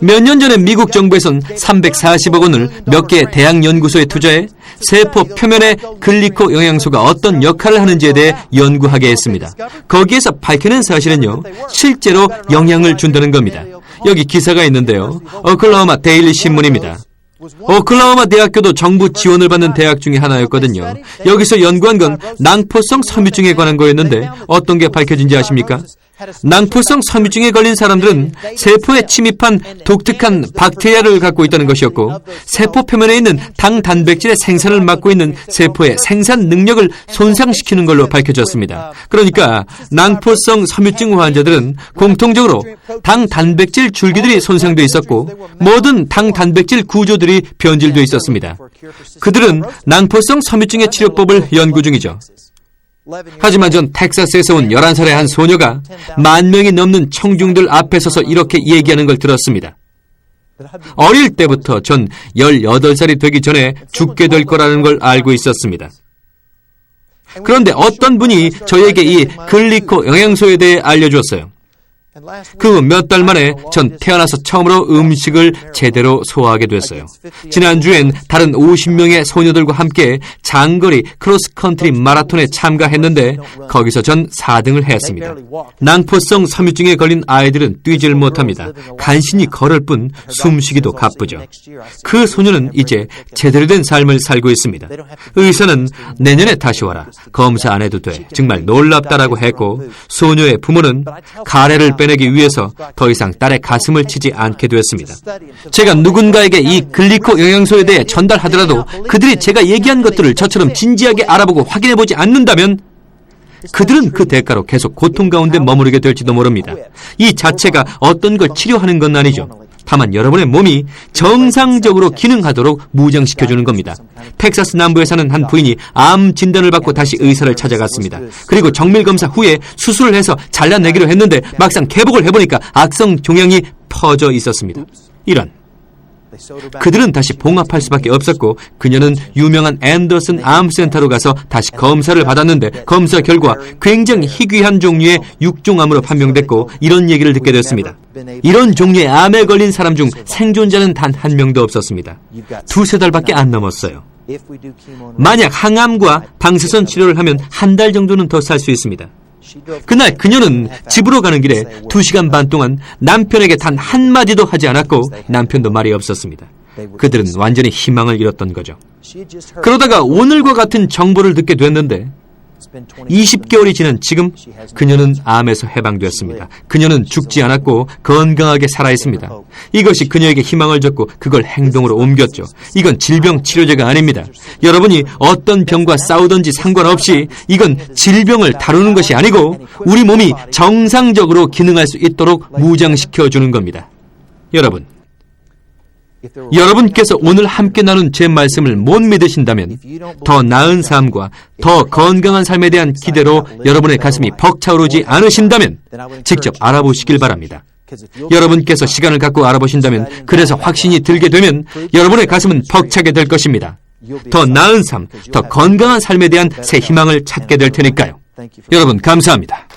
몇 년 전에 미국 정부에선 340억 원을 몇 개의 대학 연구소에 투자해 세포 표면의 글리코 영양소가 어떤 역할을 하는지에 대해 연구하게 했습니다. 거기에서 밝혀낸 사실은요, 실제로 영향을 준다는 겁니다. 여기 기사가 있는데요. 오클라호마 데일리 신문입니다. 오클라호마 대학교도 정부 지원을 받는 대학 중에 하나였거든요. 여기서 연구한 건 낭포성 섬유증에 관한 거였는데 어떤 게 밝혀진지 아십니까? 낭포성 섬유증에 걸린 사람들은 세포에 침입한 독특한 박테리아를 갖고 있다는 것이었고, 세포 표면에 있는 당 단백질의 생산을 막고 있는 세포의 생산 능력을 손상시키는 걸로 밝혀졌습니다. 그러니까 낭포성 섬유증 환자들은 공통적으로 당 단백질 줄기들이 손상되어 있었고, 모든 당 단백질 구조들이 변질되어 있었습니다. 그들은 낭포성 섬유증의 치료법을 연구 중이죠. 하지만 전 텍사스에서 온 11살의 한 소녀가 10,000명이 넘는 청중들 앞에 서서 이렇게 얘기하는 걸 들었습니다. 어릴 때부터 전 18살이 되기 전에 죽게 될 거라는 걸 알고 있었습니다. 그런데 어떤 분이 저에게 이 글리코 영양소에 대해 알려주었어요. 그 몇 달 만에 전 태어나서 처음으로 음식을 제대로 소화하게 됐어요. 지난주엔 다른 50명의 소녀들과 함께 장거리 크로스컨트리 마라톤에 참가했는데 거기서 전 4등을 했습니다. 낭포성 섬유증에 걸린 아이들은 뛰질 못합니다. 간신히 걸을 뿐 숨쉬기도 가쁘죠. 그 소녀는 이제 제대로 된 삶을 살고 있습니다. 의사는 내년에 다시 와라, 검사 안 해도 돼, 정말 놀랍다라고 했고, 소녀의 부모는 가래를 빼내기 위해서 더 이상 딸의 가슴을 치지 않게 되었습니다. 제가 누군가에게 이 글리코 영양소에 대해 전달하더라도 그들이 제가 얘기한 것들을 저처럼 진지하게 알아보고 확인해보지 않는다면 그들은 그 대가로 계속 고통 가운데 머무르게 될지도 모릅니다. 이 자체가 어떤 걸 치료하는 건 아니죠. 다만 여러분의 몸이 정상적으로 기능하도록 무장시켜주는 겁니다. 텍사스 남부에 사는 한 부인이 암 진단을 받고 다시 의사를 찾아갔습니다. 그리고 정밀검사 후에 수술을 해서 잘라내기로 했는데 막상 개복을 해보니까 악성 종양이 퍼져 있었습니다. 이런. 그들은 다시 봉합할 수밖에 없었고, 그녀는 유명한 앤더슨 암센터로 가서 다시 검사를 받았는데 검사 결과 굉장히 희귀한 종류의 육종암으로 판명됐고, 이런 얘기를 듣게 됐습니다. 이런 종류의 암에 걸린 사람 중 생존자는 단 한 명도 없었습니다. 2-3달밖에 안 넘었어요. 만약 항암과 방사선 치료를 하면 한 달 정도는 더 살 수 있습니다. 그날 그녀는 집으로 가는 길에 2시간 반 동안 남편에게 단 한마디도 하지 않았고, 남편도 말이 없었습니다. 그들은 완전히 희망을 잃었던 거죠. 그러다가 오늘과 같은 정보를 듣게 됐는데 20개월이 지난 지금 그녀는 암에서 해방되었습니다. 그녀는 죽지 않았고 건강하게 살아있습니다. 이것이 그녀에게 희망을 줬고 그걸 행동으로 옮겼죠. 이건 질병 치료제가 아닙니다. 여러분이 어떤 병과 싸우든지 상관없이 이건 질병을 다루는 것이 아니고 우리 몸이 정상적으로 기능할 수 있도록 무장시켜주는 겁니다. 여러분께서 오늘 함께 나눈 제 말씀을 못 믿으신다면 더 나은 삶과 더 건강한 삶에 대한 기대로 여러분의 가슴이 벅차오르지 않으신다면 직접 알아보시길 바랍니다. 여러분께서 시간을 갖고 알아보신다면, 그래서 확신이 들게 되면 여러분의 가슴은 벅차게 될 것입니다. 더 나은 삶, 더 건강한 삶에 대한 새 희망을 찾게 될 테니까요. 여러분 감사합니다.